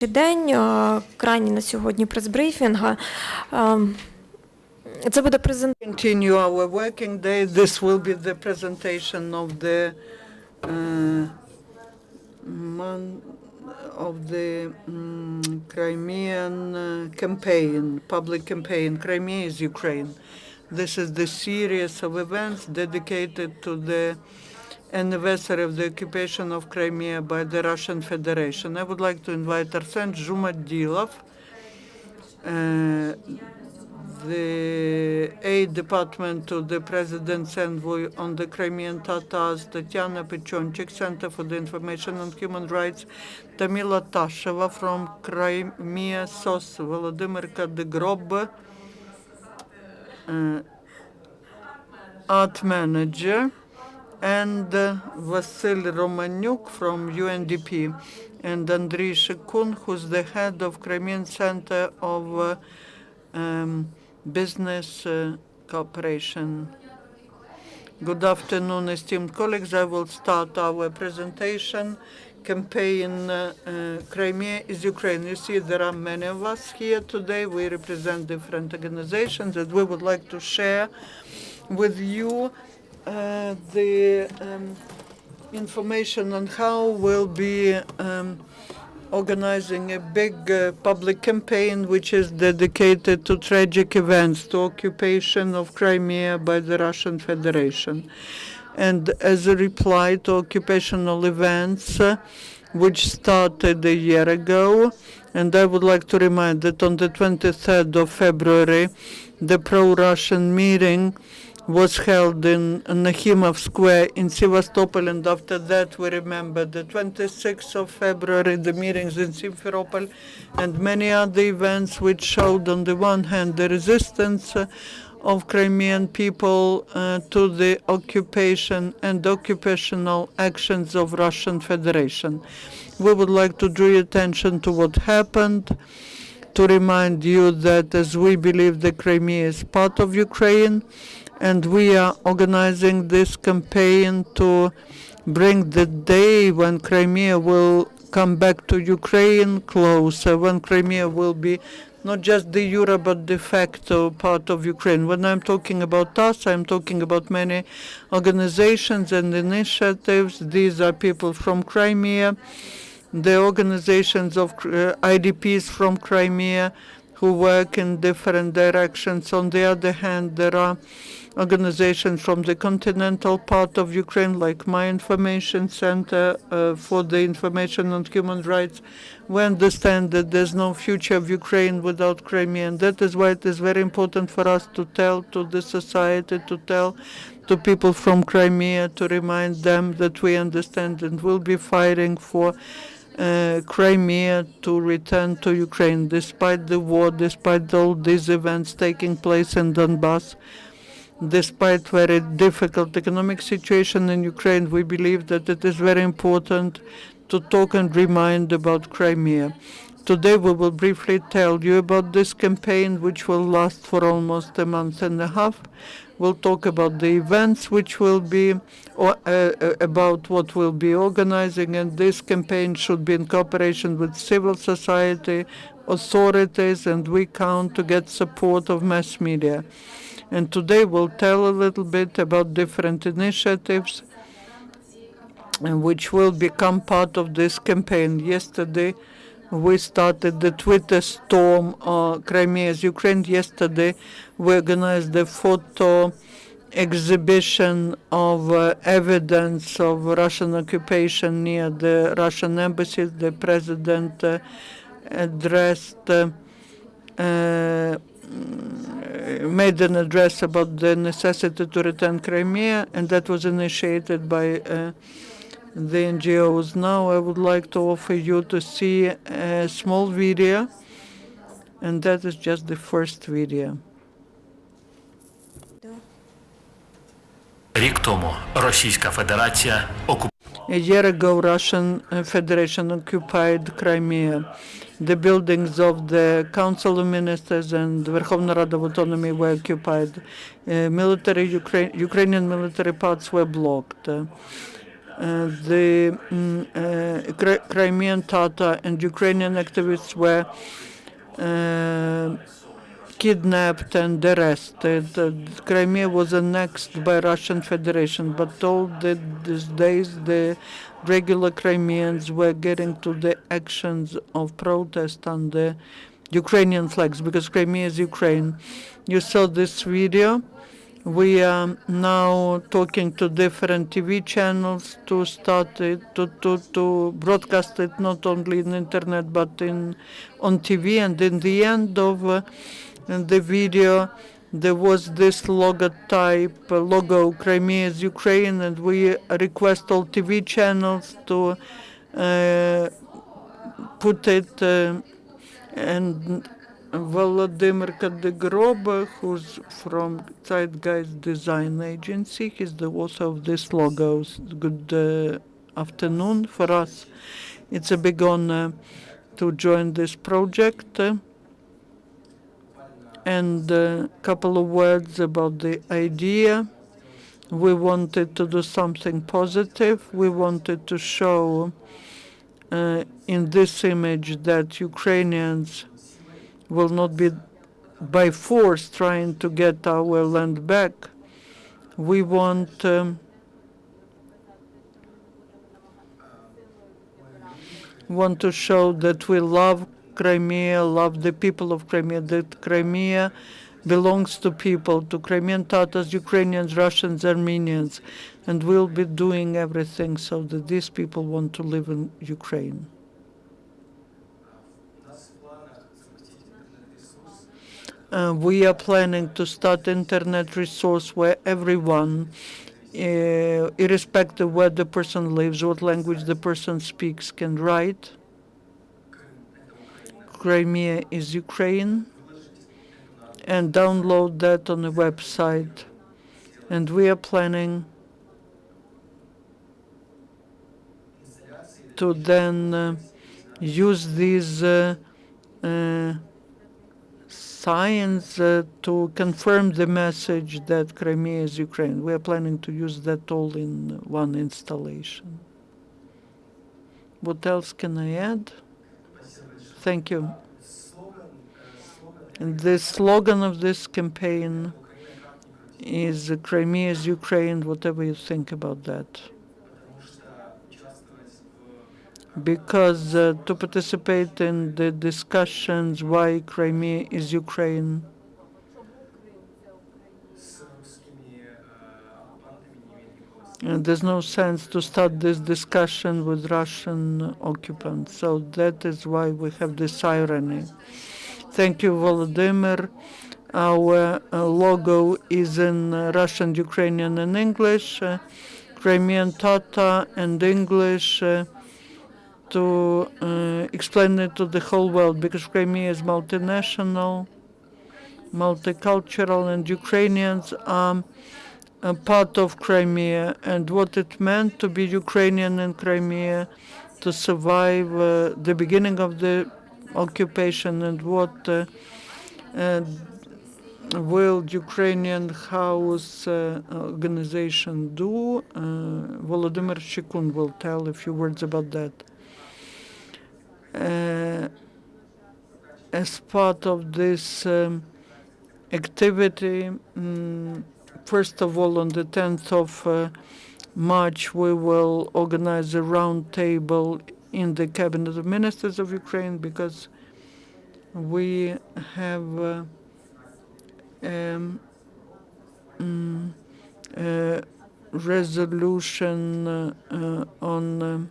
День, крайній на сьогодні прес-брифінг. Це буде презентація. Continue our working day. This will be the presentation of the Crimean campaign, public campaign. Crimea is Ukraine. This is the series of events dedicated to the anniversary of the occupation of Crimea by the Russian Federation. I would like to invite Arsen Zhumadilov, the aide department to the president's envoy on the Crimean Tatars, Tetiana Pechonchyk, Center for the Information on Human Rights, Tamila Tasheva from Crimea-SOS, Volodymyr Kadygrob, art manager, and Vasyl Romanyuk from UNDP, and Andriy Shikun, who's the head of Crimean Center of Business Cooperation. Good afternoon, esteemed colleagues. I will start our presentation. Campaign Crimea is Ukraine. You see, there are many of us here today. We represent different organizations, and we would like to share with you the information on how we'll be organizing a big public campaign which is dedicated to tragic events, to occupation of Crimea by the Russian Federation. And as a reply to occupational events which started a year ago, and I would like to remind that on the 23rd of February, the pro-Russian meeting was held in Nakhimov Square in Sevastopol, and after that we remember the 26th of February, the meetings in Simferopol, and many other events which showed on the one hand the resistance of Crimean people to the occupation and occupational actions of Russian Federation. We would like to draw your attention to what happened, to remind you that as we believe that Crimea is part of Ukraine, and we are organizing this campaign to bring the day when Crimea will come back to Ukraine closer, when Crimea will be not just de jure but de facto part of Ukraine. When I'm talking about us, I'm talking about many organizations and initiatives. These are people from Crimea, the organizations of IDPs from Crimea who work in different directions. On the other hand, there are organizations from the continental part of Ukraine, like my information center for the information on human rights. We understand that there's no future of Ukraine without Crimea, and that is why it is very important for us to tell to the society, to tell to people from Crimea, to remind them that we understand and will be fighting for Crimea to return to Ukraine, despite the war, despite all these events taking place in Donbass. Despite very difficult economic situation in Ukraine, we believe that it is very important to talk and remind about Crimea. Today we will briefly tell you about this campaign, which will last for almost a month and a half. We'll talk about the events which will be, about what we'll be organizing, and this campaign should be in cooperation with civil society, authorities, and we count to get support of mass media. And today we'll tell a little bit about different initiatives which will become part of this campaign. Yesterday we started the Twitter storm, Crimea is Ukraine. Yesterday we organized the photo exhibition of evidence of Russian occupation near the Russian embassy. The president made an address about the necessity to return Crimea, and that was initiated by the NGOs. Now I would like to offer you to see a small video, and that is just the first video. Рік тому Російська Федерація A year ago, Russian Federation occupied Crimea. The buildings of the Council of Ministers and Verkhovna Rada of Autonomy were occupied. Ukrainian military parts were blocked. The Crimean Tatar and Ukrainian activists were kidnapped and arrested. Crimea was annexed by Russian Federation, but all these days the regular Crimeans were getting to the actions of protest under Ukrainian flags because Crimea is Ukraine. You saw this video. We are now talking to different TV channels to start it, to broadcast it not only in internet but on TV. And in the end of the video, there was this logo, Crimea is Ukraine, and we request all TV channels to put it and Volodymyr Kadygrob, who's from Zeitgeist design agency, he's the author of this logos. Good afternoon for us. It's a big honor to join this project. And a couple of words about the idea. We wanted to do something positive. We wanted to show in this image that Ukrainians will not be by force trying to get our land back. We want to show that we love Crimea, love the people of Crimea, that Crimea belongs to people, to Crimean Tatars, Ukrainians, Russians, Armenians, and we'll be doing everything so that these people want to live in Ukraine. We are planning to start internet resource where everyone, irrespective of where the person lives, what language the person speaks, can write. Crimea is Ukraine, and download that on the website. And we are planning to then use these signs to confirm the message that Crimea is Ukraine. We are planning to use that all in one installation. What else can I add? Thank you. And the slogan of this campaign is Crimea is Ukraine, whatever you think about that. Because to participate in the discussions why Crimea is Ukraine, and there's no sense to start this discussion with Russian occupants. So that is why we have this irony. Thank you, Volodymyr. Our logo is in Russian, Ukrainian, and English, Crimean Tatar and English, to explain it to the whole world, because Crimea is multinational, multicultural, and Ukrainians are a part of Crimea, and what it meant to be Ukrainian in Crimea, to survive the beginning of the occupation, and what will Ukrainian House organization do. Volodymyr Shikun will tell a few words about that. As part of this activity, first of all, on the 10th of March, we will organize a round table in the Cabinet of Ministers of Ukraine, because we have resolution on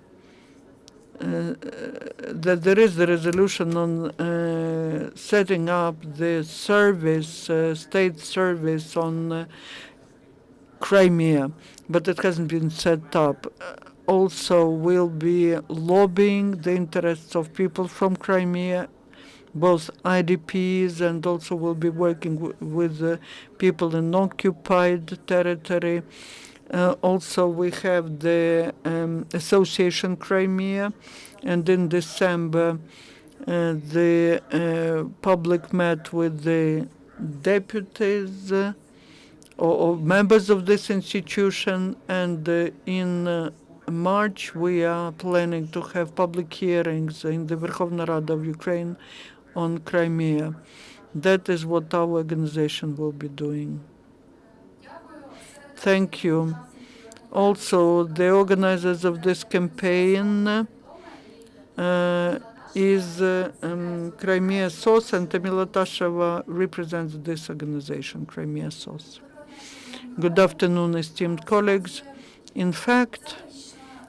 that there is the resolution on setting up the service, state service on Crimea, but it hasn't been set up. Also, we'll be lobbying the interests of people from Crimea, both IDPs, and also we'll be working with people in occupied territory. Also, we have the Association Crimea, and in December, the public met with the deputies or members of this institution, and in March, we are planning to have public hearings in the Verkhovna Rada of Ukraine on Crimea. That is what our organization will be doing. Thank you. Also, the organizers of this campaign is Crimea-SOS, and Tamila Tasheva represents this organization, Crimea-SOS. Good afternoon, esteemed colleagues. In fact,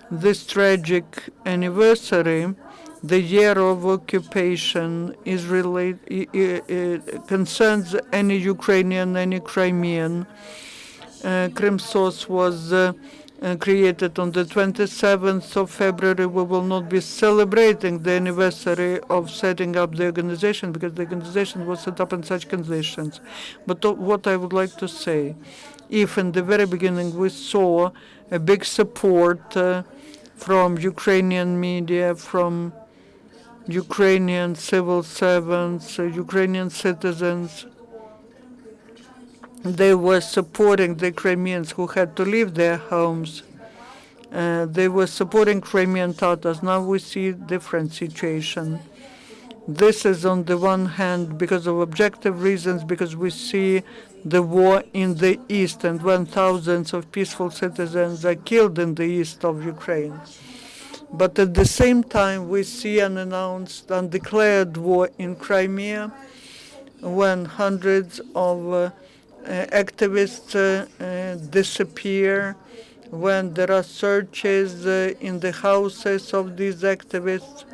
this tragic anniversary, the year of occupation, is concerns any Ukrainian, any Crimean. Crimea-SOS was created on the 27th of February. We will not be celebrating the anniversary of setting up the organization because the organization was set up in such conditions. But what I would like to say, if in the very beginning we saw a big support from Ukrainian media, from Ukrainian civil servants, Ukrainian citizens, they were supporting the Crimeans who had to leave their homes. They were supporting Crimean Tatars. Now we see a different situation. This is on the one hand because of objective reasons, because we see the war in the east, and when thousands of peaceful citizens are killed in the east of Ukraine. But at the same time, we see an announced, undeclared war in Crimea, when hundreds of activists disappear, when there are searches in the houses of these activists.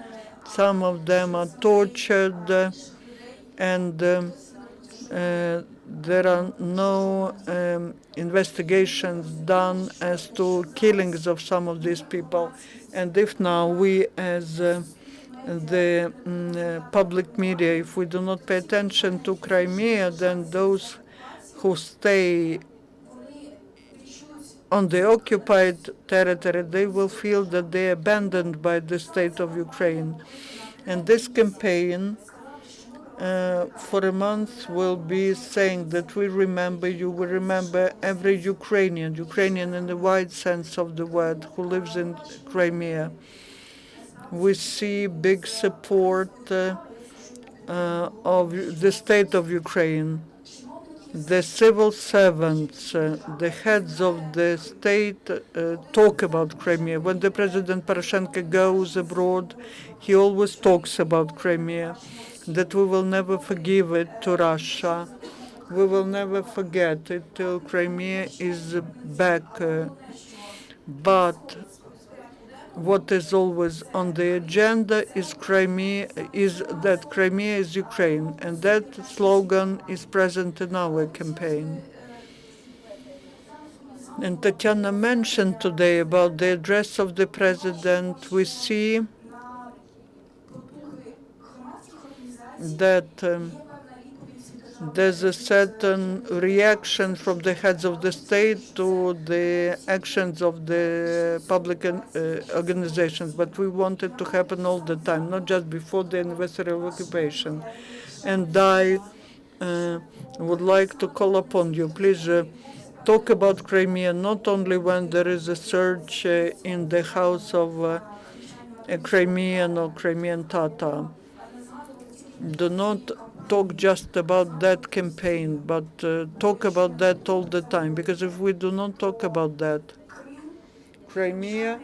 Some of them are tortured, and there are no investigations done as to killings of some of these people. And if now we, as the public media, if we do not pay attention to Crimea, then those who stay on the occupied territory, they will feel that they are abandoned by the state of Ukraine. And this campaign for a month will be saying that we remember you, we remember every Ukrainian in the wide sense of the word, who lives in Crimea. We see big support of the state of Ukraine. The civil servants, the heads of the state talk about Crimea. When the President Poroshenko goes abroad, he always talks about Crimea, that we will never forgive it to Russia. We will never forget it till Crimea is back. But what is always on the agenda is Crimea, is that Crimea is Ukraine, and that slogan is present in our campaign. And Tetiana mentioned today about the address of the president. We see that there's a certain reaction from the heads of the state to the actions of the public organizations, but we want it to happen all the time, not just before the anniversary of occupation. And I would like to call upon you, please talk about Crimea not only when there is a search in the house of a Crimean or Crimean Tatar. Do not talk just about that campaign, but talk about that all the time, because if we do not talk about that, Crimea,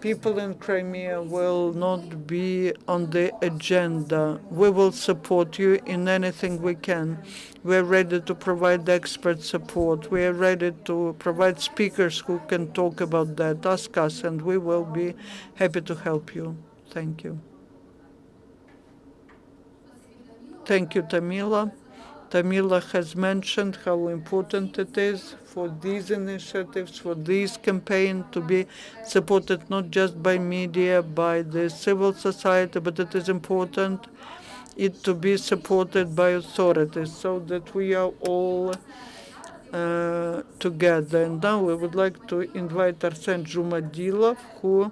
people in Crimea will not be on the agenda. We will support you in anything we can. We are ready to provide expert support. We are ready to provide speakers who can talk about that. Ask us, and we will be happy to help you. Thank you. Thank you, Tamila. Tamila has mentioned how important it is for these initiatives, for this campaign to be supported not just by media, by the civil society, but it is important it to be supported by authorities so that we are all together. And now we would like to invite Arsen Zhumadilov, who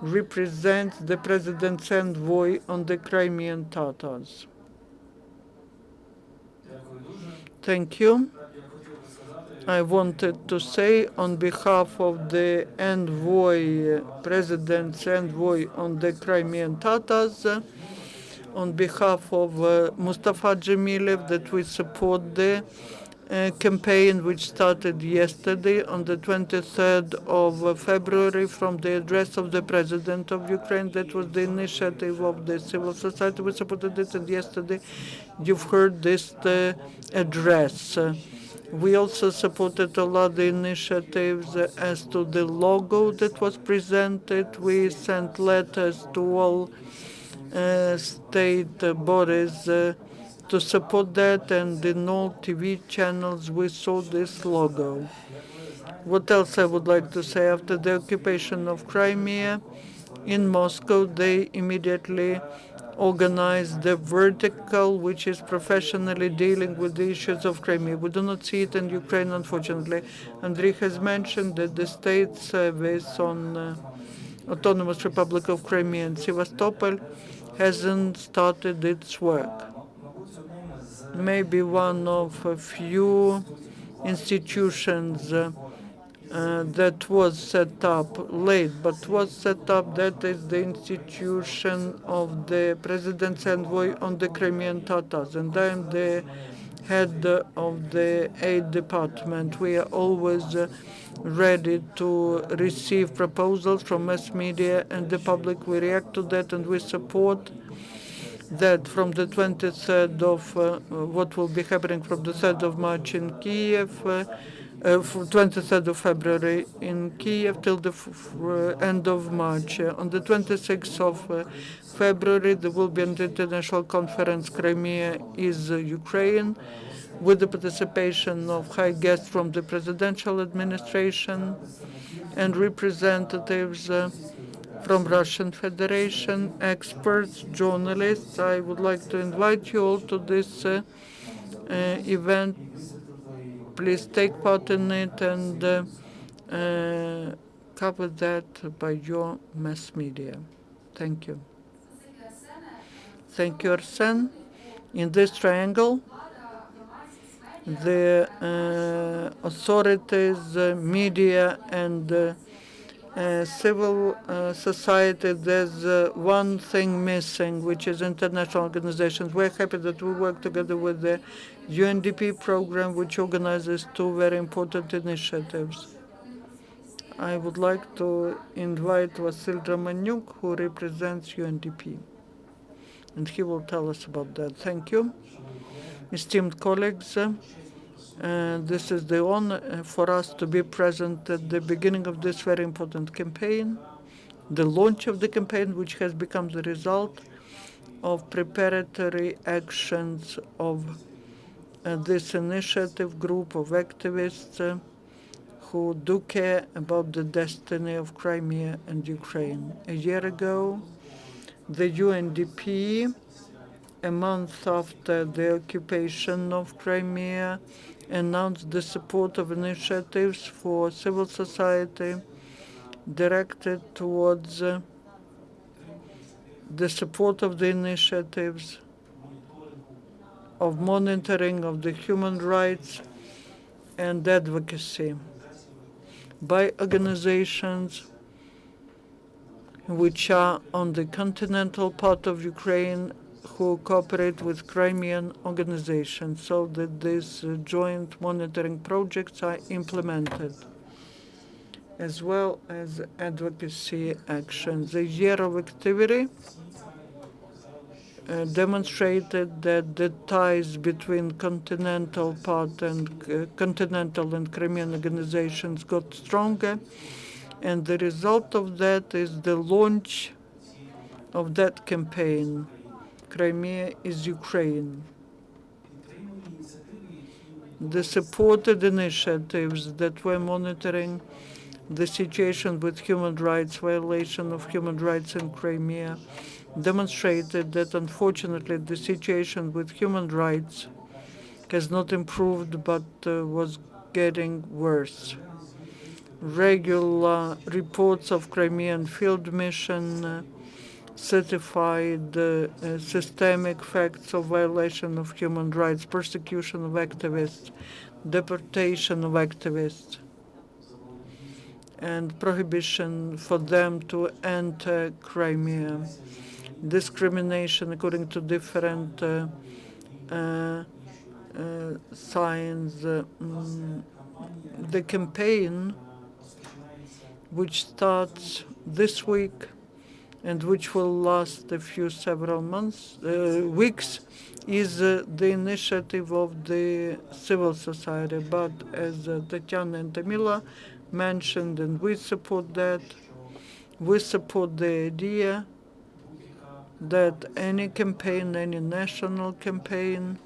represents the President's envoy on the Crimean Tatars. Thank you. I wanted to say on behalf of the envoy, President's envoy on the Crimean Tatars, on behalf of Mustafa Dzhemilev, that we support the campaign which started yesterday on the 23rd of February from the address of the President of Ukraine. That was the initiative of the civil society. We supported it, and yesterday you've heard this address. We also supported a lot of the initiatives as to the logo that was presented. We sent letters to all state bodies to support that, and in all TV channels we saw this logo. What else I would like to say? After the occupation of Crimea in Moscow, they immediately organized the vertical, which is professionally dealing with the issues of Crimea. We do not see it in Ukraine, unfortunately. Andriy has mentioned that the state service on Autonomous Republic of Crimea and Sevastopol hasn't started its work. Maybe one of a few institutions that was set up late, but was set up, that is the institution of the President's envoy on the Crimean Tatars, and I am the head of the aide department. We are always ready to receive proposals from mass media and the public. We react to that, and we support that from the 23rd of what will be happening from the 3rd of March in Kiev, 23rd of February in Kiev till the end of March. On the 26th of February, there will be an international conference, Crimea is Ukraine, with the participation of high guests from the presidential administration and representatives from Russian Federation, experts, journalists. I would like to invite you all to this event. Please take part in it and cover that by your mass media. Thank you. Thank you, Arsen. In this triangle, the authorities, media, and civil society, there's one thing missing, which is international organizations. We're happy that we work together with the UNDP program, which organizes two very important initiatives. I would like to invite Vasyl Romanyuk, who represents UNDP, and he will tell us about that. Thank you. Esteemed colleagues, this is the honor for us to be present at the beginning of this very important campaign, the launch of the campaign, which has become the result of preparatory actions of this initiative group of activists who do care about the destiny of Crimea and Ukraine. A year ago, the UNDP, a month after the occupation of Crimea, announced the support of initiatives for civil society directed towards the support of the initiatives of monitoring of the human rights and advocacy by organizations which are on the continental part of Ukraine who cooperate with Crimean organizations, so that these joint monitoring projects are implemented, as well as advocacy actions. A year of activity demonstrated that the ties between continental and Crimean organizations got stronger, and the result of that is the launch of that campaign, Crimea is Ukraine. The supported initiatives that were monitoring the situation with human rights, violation of human rights in Crimea, demonstrated that unfortunately the situation with human rights has not improved but was getting worse. Regular reports of Crimean field mission certified systemic facts of violation of human rights, persecution of activists, deportation of activists, and prohibition for them to enter Crimea, discrimination according to different signs. The campaign, which starts this week and which will last several weeks, is the initiative of the civil society. But as Tetiana and Tamila mentioned, and we support that, we support the idea that any campaign, any national campaign,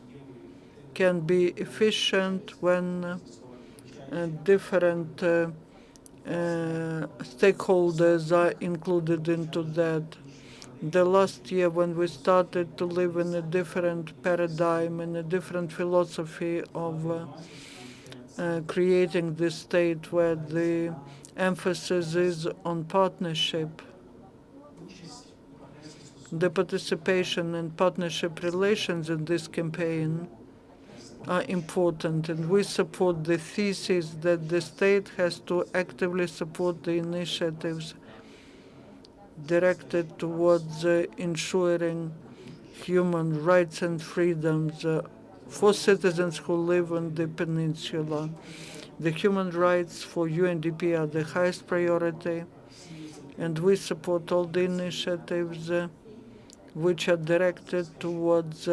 can be efficient when different stakeholders are included into that. The last year, when we started to live in a different paradigm and a different philosophy of creating this state where the emphasis is on partnership, the participation and partnership relations in this campaign are important, and we support the thesis that the state has to actively support the initiatives directed towards ensuring human rights and freedoms for citizens who live on the peninsula. The human rights for UNDP are the highest priority, and we support all the initiatives which are directed towards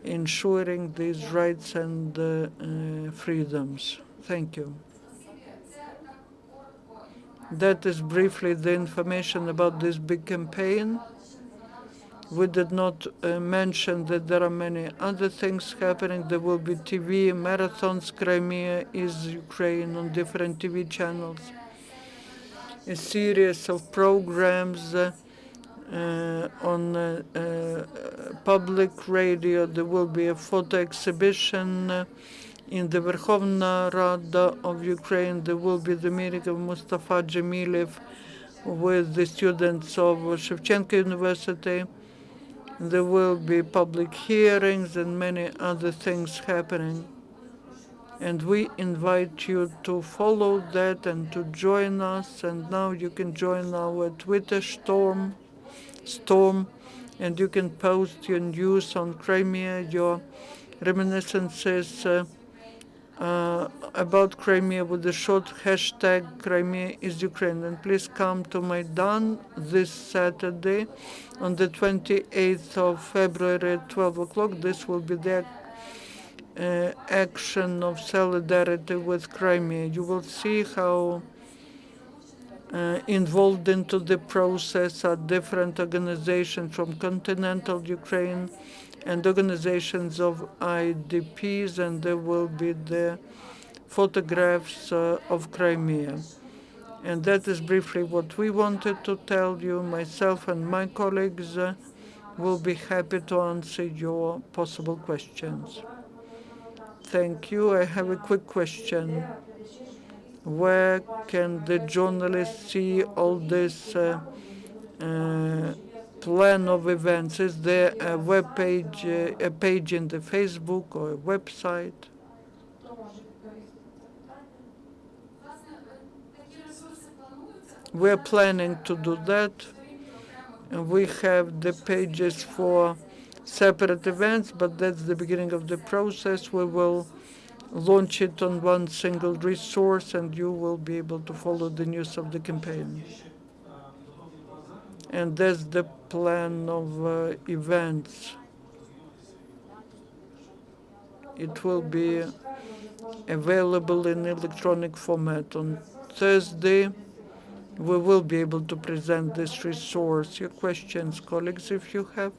ensuring these rights and freedoms. Thank you. That is briefly the information about this big campaign. We did not mention that there are many other things happening. There will be TV marathons. Crimea is Ukraine on different TV channels. A series of programs on public radio. There will be a photo exhibition in the Verkhovna Rada of Ukraine. There will be the meeting of Mustafa Dzhemilev with the students of Shevchenko University. There will be public hearings and many other things happening. And we invite you to follow that and to join us. And now you can join our Twitter storm, and you can post your news on Crimea, your reminiscences about Crimea with the short hashtag Crimea is Ukraine. And please come to Maidan this Saturday on the 28th of February at 12 o'clock. This will be the action of solidarity with Crimea. You will see how involved into the process are different organizations from continental Ukraine and organizations of IDPs, and there will be the photographs of Crimea. And that is briefly what we wanted to tell you. Myself and my colleagues will be happy to answer your possible questions. Thank you. I have a quick question. Where can the journalists see all this plan of events? Is there a web page, a page in the Facebook or a website? We're planning to do that. And we have the pages for separate events, but that's the beginning of the process. We will launch it on one single resource, and you will be able to follow the news of the campaign. And that's the plan of events. It will be available in electronic format. On Thursday, we will be able to present this resource. Your questions, colleagues, if you have.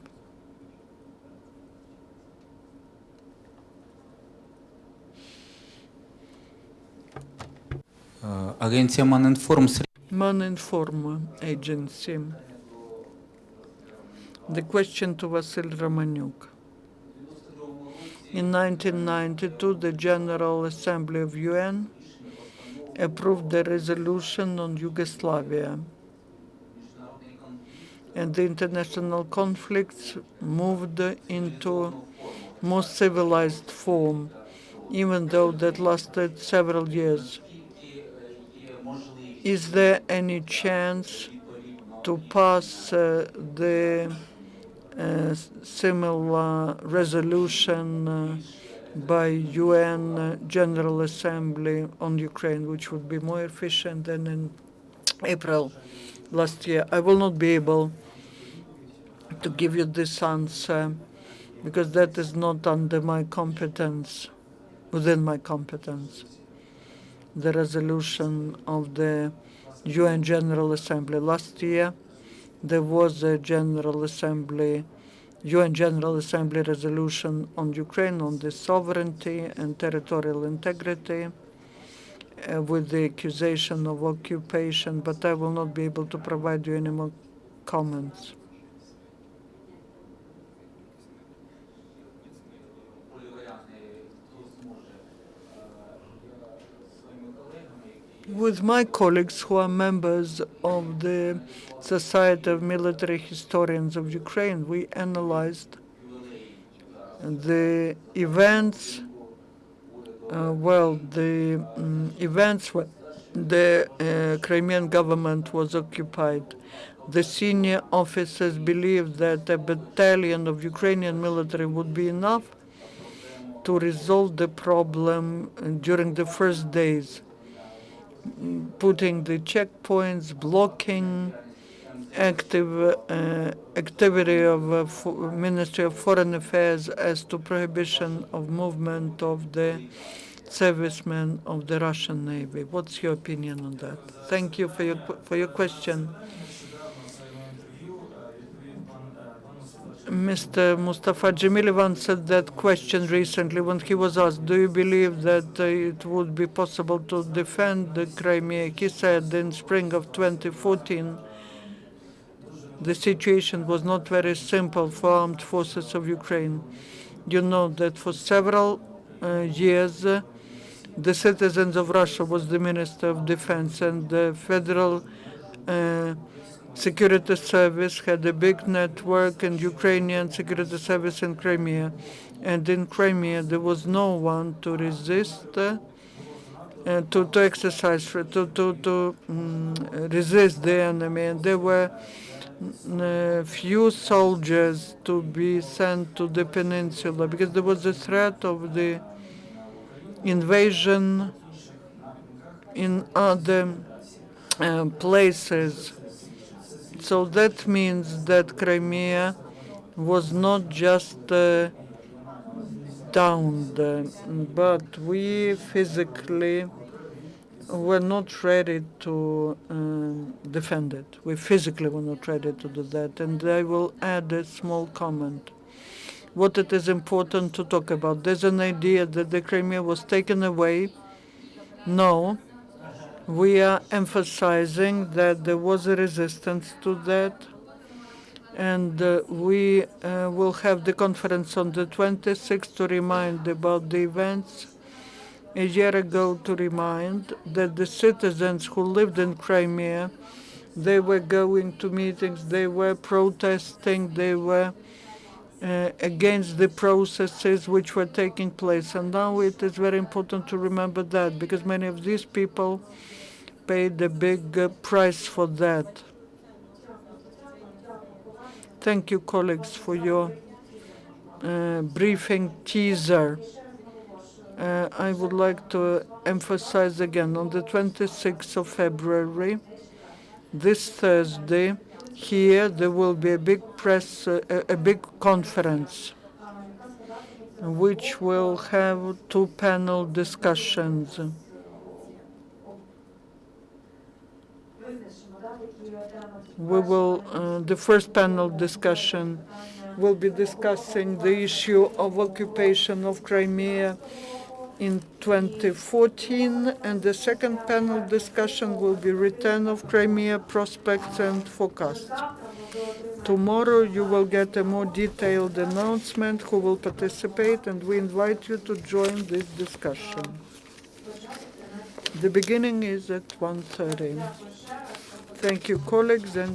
Агенція Манінформ. Maninform agency. The question to Vasyl Romanyuk. In 1992, the General Assembly of UN approved the resolution on Yugoslavia. and the international conflicts moved into more civilized form, even though that lasted several years. Is there any chance to pass the similar resolution by UN General Assembly on Ukraine, which would be more efficient than in April last year? I will not be able to give you this answer because that is not under my competence, within my competence. The resolution of the UN General Assembly last year, there was a UN General Assembly resolution on Ukraine on the sovereignty and territorial integrity with the accusation of occupation, but I will not be able to provide you any more comments. With my colleagues who are members of the Society of Military Historians of Ukraine, we analyzed the events, events when the Crimean government was occupied. The senior officers believed that a battalion of Ukrainian military would be enough to resolve the problem during the first days, putting the checkpoints, blocking active activity of Ministry of Foreign Affairs as to prohibition of movement of the servicemen of the Russian Navy. What's your opinion on that? Thank you for your question. Mr. Mustafa Dzhemilov answered that question recently when he was asked, do you believe that it would be possible to defend the Crimea? He said in spring of 2014, the situation was not very simple for armed forces of Ukraine. You know that for several years, the citizens of Russia was the Minister of Defense, and the Federal Security Service had a big network in Ukrainian Security Service in Crimea. And in Crimea, there was no one to resist, to resist the enemy. And there were few soldiers to be sent to the peninsula because there was a threat of the invasion in other places. So that means that Crimea was not just downed, but we physically were not ready to defend it. We physically were not ready to do that. And I will add a small comment. What it is important to talk about. There's an idea that the Crimea was taken away. No. We are emphasizing that there was a resistance to that, and we will have the conference on the 26th to remind about the events a year ago, to remind that the citizens who lived in Crimea, they were going to meetings, they were protesting, they were against the processes which were taking place. And now it is very important to remember that, because many of these people paid a big price for that. Thank you, colleagues, for your briefing teaser. I would like to emphasize again, on the 26th of February, this Thursday, here there will be a big a big conference, which will have two panel discussions. We will, the first panel discussion will be discussing the issue of occupation of Crimea in 2014, and the second panel discussion will be return of Crimea, prospects and forecasts. Tomorrow you will get a more detailed announcement who will participate, and we invite you to join this discussion. The beginning is at 1:30. Thank you, colleagues, and